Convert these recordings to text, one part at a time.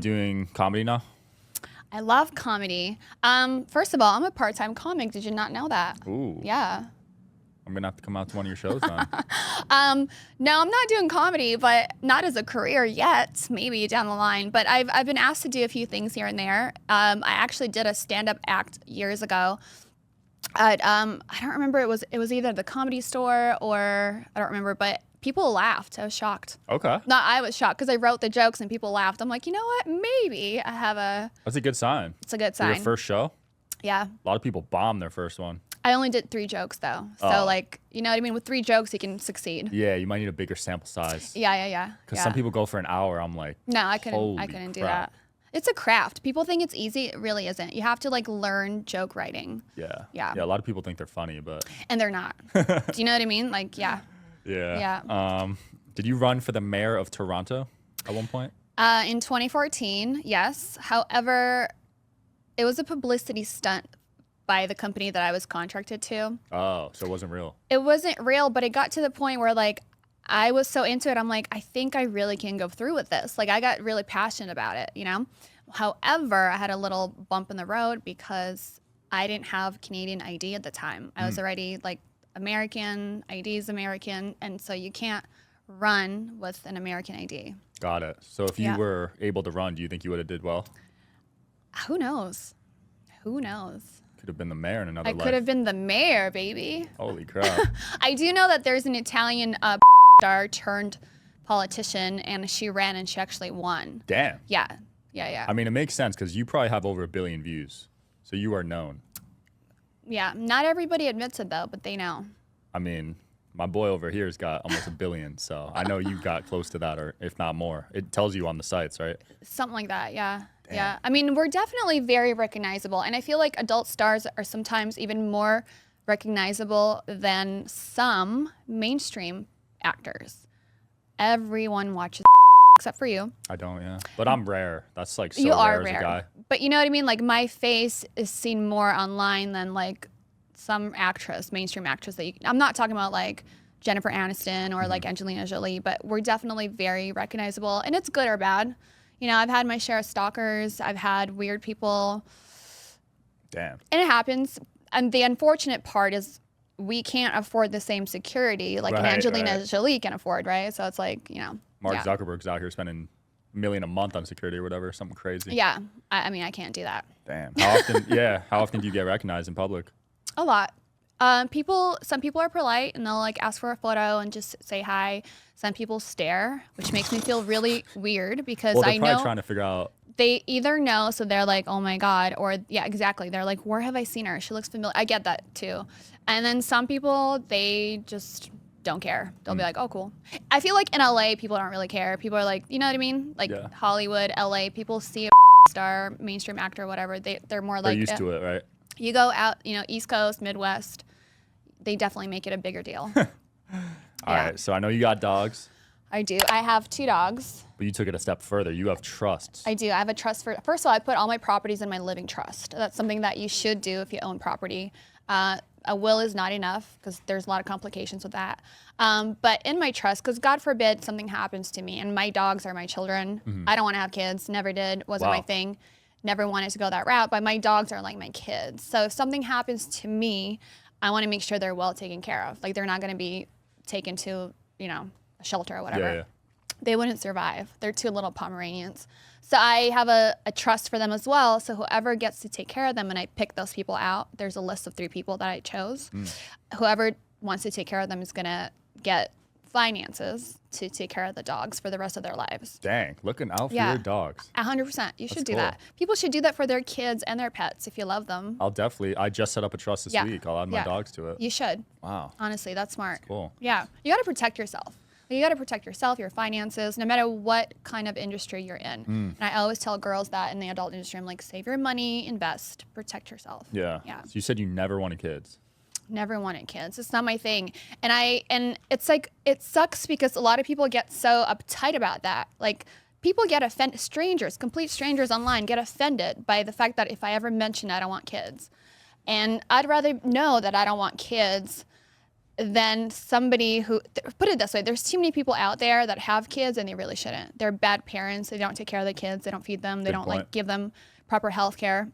doing comedy now? I love comedy. First of all, I'm a part-time comic. Did you not know that? Ooh. Yeah. I'm going to have to come out to one of your shows then. No, I'm not doing comedy, but not as a career yet, maybe down the line. But I've been asked to do a few things here and there. I actually did a stand-up act years ago at, I don't remember, it was either the Comedy Store or, I don't remember, but people laughed. I was shocked. Okay. Not I was shocked because I wrote the jokes and people laughed. I'm like, you know what? Maybe I have a... That's a good sign. It's a good For sign. your first show? Yeah. A lot of people bomb their first one. I only did 3 jokes though. So like, you know what I mean? With 3 jokes, you can succeed. Yeah, you might need a bigger sample size. Yeah. Because some people go for an hour. I'm like, no, I couldn't do that. It's a craft. People think it's easy. It really isn't. You have to like learn joke writing. Yeah. Yeah. Yeah, a lot of people think they're funny, but... And they're not. Do you know what I mean? Like, yeah. Yeah. Did you run for the mayor of Toronto at one point? In 2014, yes. However, it was a publicity stunt by the company that I was contracted to. Oh, so it wasn't real. It wasn't real, but it got to the point where like I was so into it, I'm like, I think I really can go through with this. Like I got really passionate about it, you know? However, I had a little bump in the road because I didn't have Canadian ID at the time. I was already like American, ID is American, and so you can't run with an American ID. Got it. So if you were able to run, do you think you would have did well? Who knows? Who knows? Could have been the mayor in another life. I could have been the mayor, baby. Holy crap. I do know that there's an Italian star turned politician, and she ran and she actually won. Damn. Yeah. I mean, it makes sense because you probably have over 1 billion views. So you are known. Yeah. Not everybody admits it, though, but they know. I mean, my boy over here has got almost 1 billion. So I know you got close to that, or if not more. It tells you on the sites, right? Something like that, yeah. Damn. Yeah. I mean, we're definitely very recognizable. And I feel like adult stars are sometimes even more recognizable than some mainstream actors. Everyone watches except for you. I don't, yeah. But I'm rare. That's like so you are rare as a guy. But you know what I mean? Like my face is seen more online than like some actress, mainstream actress that I'm not talking about like Jennifer Aniston or like Angelina Jolie, but we're definitely very recognizable, and it's good or bad. You know, I've had my share of stalkers. I've had weird people. Damn. And it happens. And the unfortunate part is we can't afford the same security like an Angelina Jolie can afford, right? So it's like, you know. Mark Zuckerberg's out here spending $1 million a month on security or whatever, something crazy. Yeah. I mean, I can't do that. Damn. How often, how often do you get recognized in public? A lot. Some people are polite and they'll like ask for a photo and just say hi. Some people stare, which makes me feel really weird because well, they're I probably know trying to figure out. They either know, so they're like, oh my God, or yeah, exactly. They're like, where have I seen her? She looks familiar. I get that too. And then some people, they just don't care. They'll be like, oh, cool. I feel like in LA, people don't really care. People are like, you know what I mean? Like Hollywood, LA, people see a star, mainstream actor, whatever. They're more like, they're used to it, right? You go out, you know, East Coast, Midwest, they definitely make it a bigger deal. All right. So I know you got dogs. I do. I have 2 dogs. But you took it a step further. You have trusts. I do. I have a trust for, first of all, I put all my properties in my living trust. That's something that you should do if you own property. A will is not enough because there's a lot of complications with that. But in my trust, because God forbid something happens to me, and my dogs are my children. I don't want to have kids. Never did. Wasn't my thing. Never wanted to go that route. But my dogs are like my kids. So if something happens to me, I want to make sure they're well taken care of. Like they're not going to be taken to, you know, a shelter or whatever. Yeah. They wouldn't survive. They're 2 little Pomeranians. So I have a trust for them as well. So whoever gets to take care of them, and I pick those people out, there's a list of 3 people that I chose. Whoever wants to take care of them is going to get finances to take care of the dogs for the rest of their lives. Dang, looking out for your dogs. 100%. You should do that. People should do that for their kids and their pets if you love them. I'll definitely. I just set up a trust this week. I'll add my dogs to it. You should. Wow. Honestly, that's smart. That's cool. Yeah. You got to protect yourself. You got to protect yourself, your finances, no matter what kind of industry you're in. And I always tell girls that in the adult industry, I'm like, save your money, invest, protect yourself. Yeah. So you said you never wanted kids. Never wanted kids. It's not my thing. And it's like, it sucks because a lot of people get so uptight about that. Like people get offended, strangers, complete strangers online get offended by the fact that if I ever mention I don't want kids. And I'd rather know that I don't want kids than somebody who, put it this way, there's too many people out there that have kids and they really shouldn't. They're bad parents. They don't take care of the kids. They don't feed them. They don't like give them proper health care.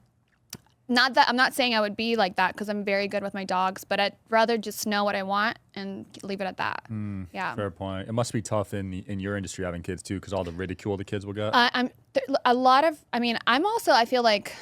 Not that I'm not saying I would be like that because I'm very good with my dogs, but I'd rather just know what I want and leave it at that. Yeah. Fair point. It must be tough in your industry having kids too, because all the ridicule the kids will get. A lot of, I mean, I'm also, I feel like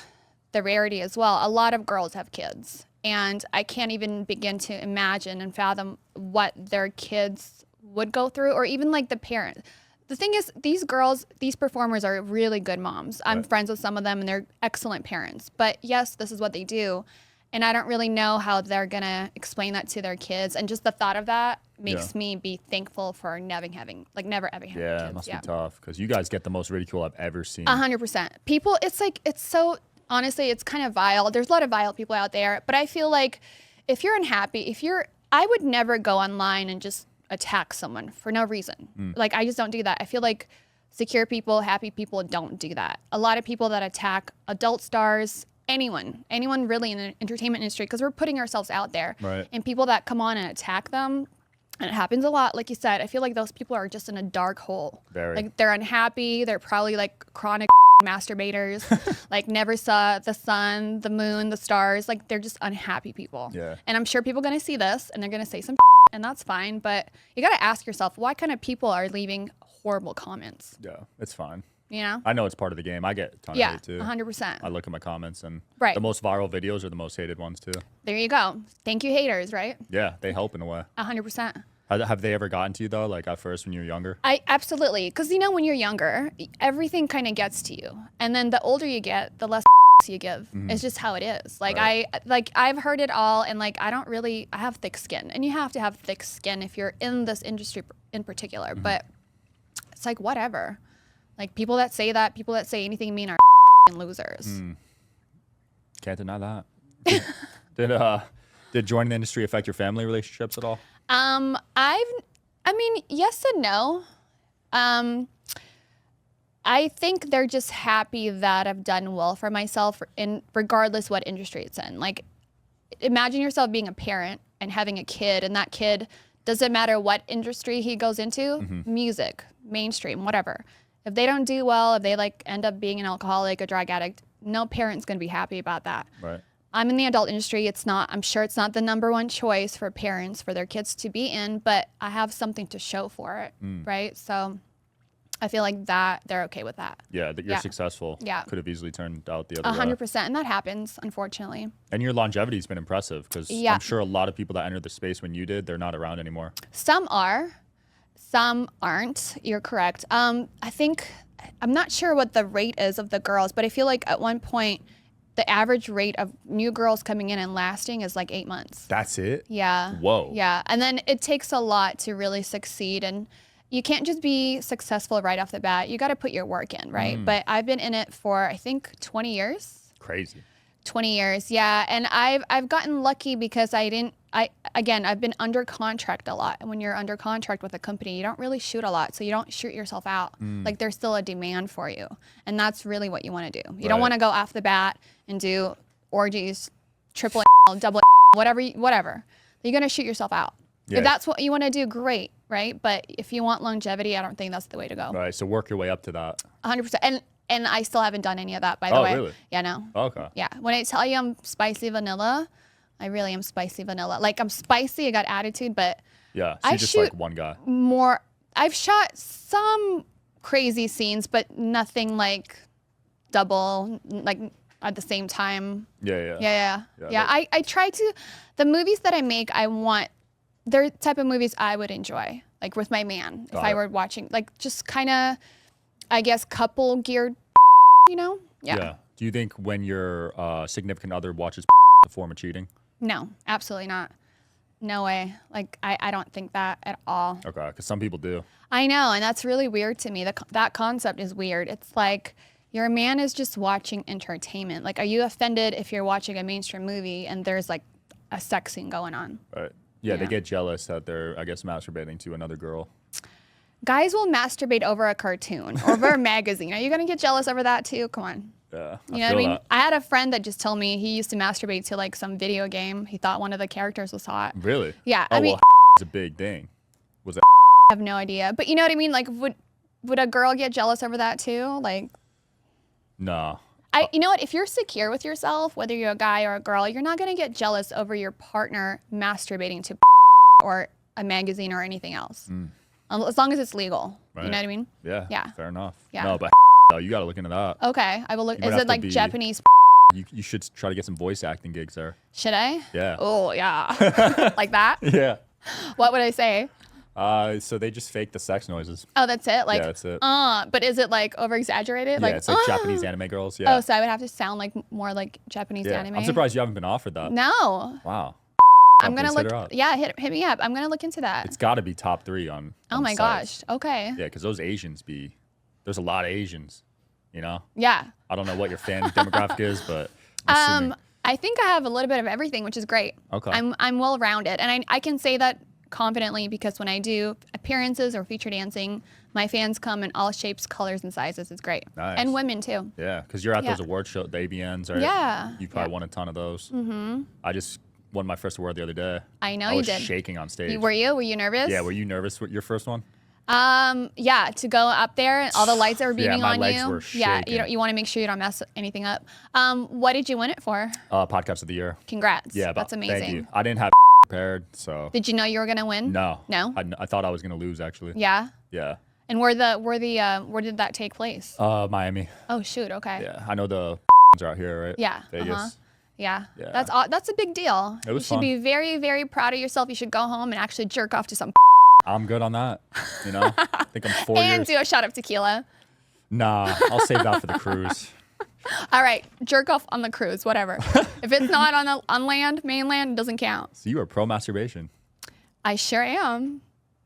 the rarity as well. A lot of girls have kids, and I can't even begin to imagine and fathom what their kids would go through, or even like the parents. The thing is, these girls, these performers are really good moms. I'm friends with some of them, and they're excellent parents. But yes, this is what they do. And I don't really know how they're going to explain that to their kids. And just the thought of that makes me be thankful for never having kids. Yeah, it must be tough, because you guys get the most ridicule I've ever seen. 100%. People, it's like, it's so, honestly, it's kind of vile. There's a lot of vile people out there. But I feel like if you're unhappy, I would never go online and just attack someone for no reason. Like, I just don't do that. I feel like secure people, happy people don't do that. A lot of people that attack adult stars, anyone really in the entertainment industry, because we're putting ourselves out there. Right. And people that come on and attack them, and it happens a lot, like you said, I feel like those people are just in a dark hole. Very. Like, they're unhappy. They're probably like chronic masturbators, like never saw the sun, the moon, the stars. Like, they're just unhappy people. Yeah. And I'm sure people are going to see this and they're going to say some and that's fine. But you got to ask yourself, what kind of people are leaving horrible comments? Yeah, it's fine. You know? I know it's part of the game. I get a ton of hate too. 100%. I look at my comments, and Right. the most viral videos are the most hated ones too. There you go. Thank you, haters, right? Yeah, they help in a way. 100%. Have they ever gotten to you though, like at first when you were younger? I absolutely, because you know, when you're younger, everything kind of gets to you, and then the older you get, the less you give. It's just how it is. Like, I've heard it all, and like, I have thick skin, and you have to have thick skin if you're in this industry in particular. But it's like, whatever. Like, people that say anything mean are losers. Can't deny that. Did joining the industry affect your family relationships at all? I mean, yes and no. I think they're just happy that I've done well for myself in regardless what industry it's in. Like, imagine yourself being a parent and having a kid, and that kid, doesn't matter what industry he goes into, music, mainstream, whatever. If they don't do well, if they like end up being an alcoholic, a drug addict, no parent's going to be happy about that. Right. I'm in the adult industry. I'm sure it's not the #1 choice for parents for their kids to be in, but I have something to show for it, right? So I feel like that they're okay with that. Yeah, that you're successful. Yeah. Could have easily turned out the other way. 100%, and that happens, unfortunately. And your longevity's been impressive, because I'm sure a lot of people that entered the space when you did, they're not around anymore. Some are, some aren't. You're correct. I'm not sure what the rate is of the girls, but I feel like at one point, the average rate of new girls coming in and lasting is like 8 months. That's it? Yeah. Whoa. Yeah. And then it takes a lot to really succeed. And you can't just be successful right off the bat. You got to put your work in, right? But I've been in it for, I think, 20 years. Crazy. 20 years, yeah. And I've gotten lucky because I've been under contract a lot. And when you're under contract with a company, you don't really shoot a lot. So you don't shoot yourself out. Like, there's still a demand for you. And that's really what you want to do. You don't want to go off the bat and do orgies, triple double whatever. You're going to shoot yourself out. Yeah. If that's what you want to do, great, right? But if you want longevity, I don't think that's the way to go. Right, so work your way up to that. 100%. And I still haven't done any of that, by the way. Oh, really? Yeah, no. Okay. Yeah. When I tell you I'm spicy vanilla, I really am spicy vanilla. Like, I'm spicy, I got attitude, but Yeah, so you're just like one guy. I've shot some crazy scenes, but nothing like double, like at the same time. Yeah. I try to, the movies that I make, they're the type of movies I would enjoy, like with my man, if I were watching, like, just kind of, I guess, couple geared, you know? Yeah. Do you think when your significant other watches a form of cheating? No, absolutely not. No way. Like, I don't think that at all. Okay, because some people do. I know, and that's really weird to me. That concept is weird. It's like, your man is just watching entertainment. Like, are you offended if you're watching a mainstream movie and there's like a sex scene going on? Right. Yeah, they get jealous that they're, I guess, masturbating to another girl. Guys will masturbate over a cartoon or over a magazine. Are you going to get jealous over that too? Come on. Yeah. You know what I mean? I had a friend that just told me he used to masturbate to like some video game. He thought one of the characters was hot. Really? Yeah. Oh, I mean, is a big thing. Was it? I have no idea. But you know what I mean? Like, would a girl get jealous over that too? Like, No. you know what? If you're secure with yourself, whether you're a guy or a girl, you're not gonna get jealous over your partner masturbating to or a magazine or anything else. As long as it's legal. Right. You know what I mean? Yeah. Yeah. Fair enough. Yeah. No, but though, you got to look into that. Okay, I will look. You're Is gonna it have to like be- Japanese? You should try to get some voice acting gigs there. Should I? Yeah. Oh yeah. Like that? Yeah. What would I say? So they just fake the sex noises. Oh, that's it. Like, Yeah, that's it. But is it like over exaggerated? Yeah, it's like Japanese anime girls. Yeah. Oh, so I would have to sound like more like Japanese yeah. anime. I'm surprised you haven't been offered that. No. Wow. I'm gonna please hit look. her up. Yeah, hit me up. I'm gonna look into that. It's got to be top 3 on. Oh on my sites. gosh. Okay. Yeah, because those Asians there's a lot of Asians. You know. Yeah. I don't know what your fan demographic is, but. I'm assuming. I think I have a little bit of everything, which is great. Okay. I'm well rounded, and I can say that confidently because when I do appearances or feature dancing, my fans come in all shapes, colors, and sizes. It's great. Nice. And women too. Yeah, because you're at Yeah. those award shows, the ABNs, right? Yeah. You probably won a ton of those. Mm-hmm. I just won my first award the other day. I know I you was did. shaking on stage. Were you nervous? Yeah, were you nervous with your first one? Yeah, to go up there and all the lights that were Yeah, beaming my on legs you. were Yeah, shaking. you want to make sure you don't mess anything up. What did you win it for? Podcast of the year. Congrats. Yeah, That's but amazing. Thank you. I didn't have prepared, so. Did you know you were gonna win? No. No? I thought I was gonna lose actually. Yeah. Yeah. And where did that take place? Miami. Oh shoot. Okay. Yeah, I know the are out here, right? Yeah. Vegas. Yeah. Yeah. That's a big deal. It was You should fun. be very, very proud of yourself. You should go home and actually jerk off to some I'm good on that. You know, I think I'm 4 and years. do a shot of tequila. Nah, I'll save that for the cruise. All right, jerk off on the cruise, whatever. If it's not on land, mainland, it doesn't count. So you are pro masturbation. I sure am.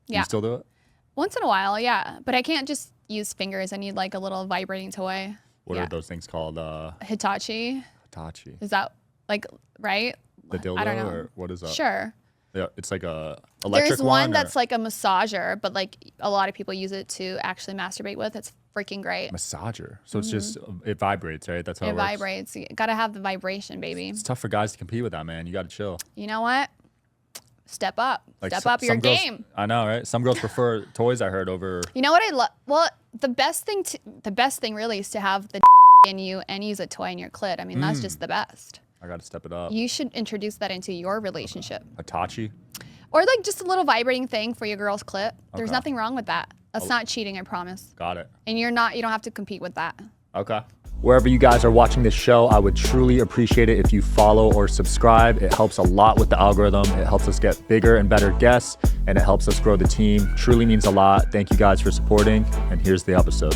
Yeah. You still do it? Once in a while, yeah. But I can't just use fingers. I need like a little vibrating toy. What Yeah. are those things called? Hitachi. Hitachi. Is that like right? The dildo, I don't know. or what is that? Sure. Yeah, it's like a electric There's one or that's like a massager, but like a lot of people use it to actually masturbate with. It's freaking great. massager. So it's just it vibrates, right? That's how it It works. vibrates. You gotta have the vibration, baby. It's tough for guys to compete with that, man. You got to chill. You know what? Step up. Like Step up your some girls- game. I know, right? Some girls prefer toys. I heard over. You know what I love? Well, the best thing really is to have the in you and use a toy in your clit. I mean, that's just the best. I got to step it up. You should introduce that into your relationship. Hitachi. Or like just a little vibrating thing for your girl's clit. There's Okay. nothing wrong with that. That's not cheating, I promise. Got it. And you don't have to compete with that. Okay. Wherever you guys are watching this show, I would truly appreciate it if you follow or subscribe. It helps a lot with the algorithm. It helps us get bigger and better guests, and it helps us grow the team. Truly means a lot. Thank you guys for supporting, and here's the episode.